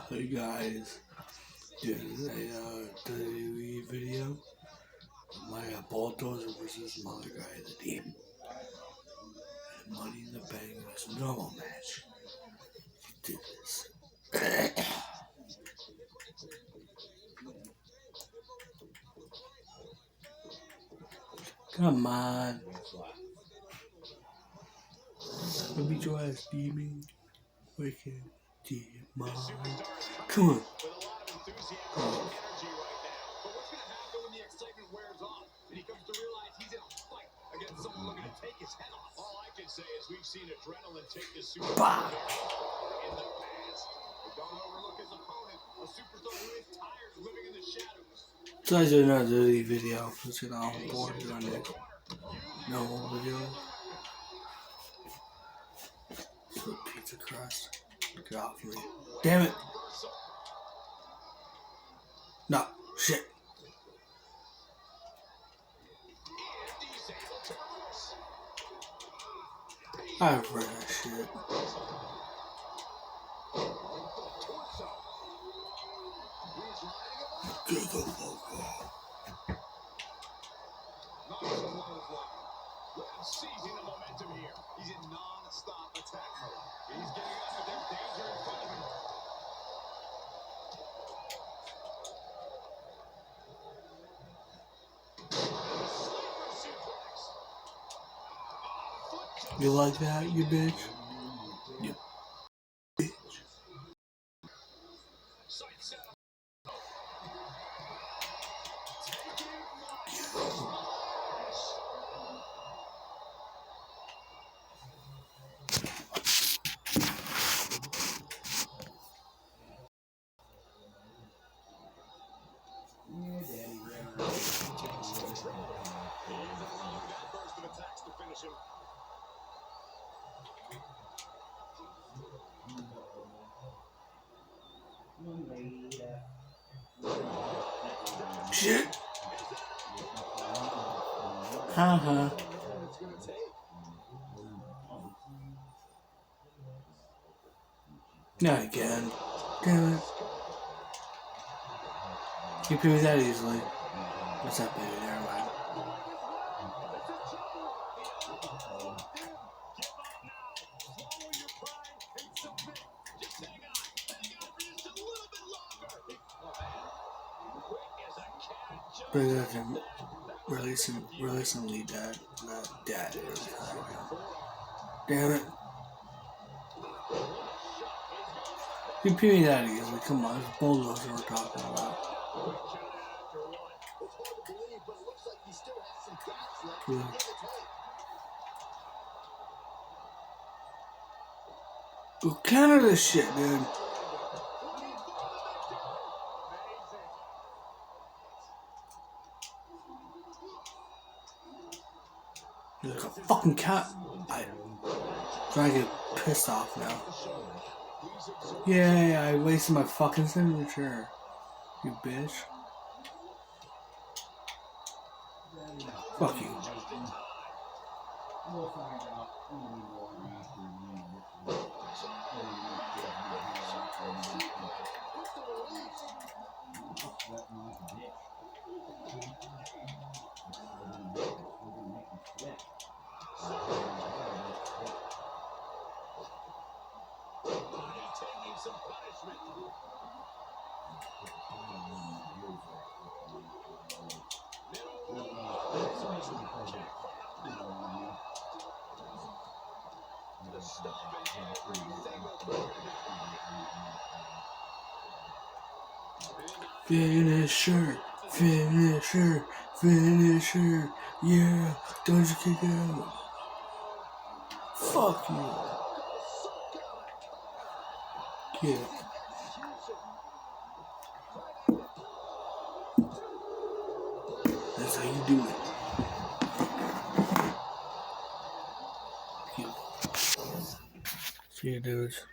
Hey guys, this is a WWE video. My Bulldozer versus my guy, the team. Money in the Bank is a normal match. Do this. Come on. Let me your ass, demon. Wicked demon. Come on. All I can say is we've seen adrenaline take this super in the past. But don't overlook his opponent, a superstar who is tired of living in the shadows. So I did another dirty video. Let's get on board on it. No more video. So pizza crust. Get off me. Damn it. No. Shit. I've read that shit. Get the fuck off. Seizing the momentum here. He's in non-stop attack mode. He's getting up, but there's danger in front of him. You like that, you bitch? You bitch. Shit. Haha. Not again. Damn it. You pay me that easily. What's up, baby? Never mind. But I can release him, lead that, not dad. Damn it. You pay me that easily. Come on, it's Bulldozer we're talking about. Yeah. What kind of this shit, dude? You're like a fucking cat. I'm trying to get pissed off now. Yay, I wasted my fucking signature. You bitch. Fuck you. Some punishment. The Finisher, finisher, finisher. Yeah, don't you kick out. Fuck you. Yeah. That's how you do it. Yeah. See you, dudes.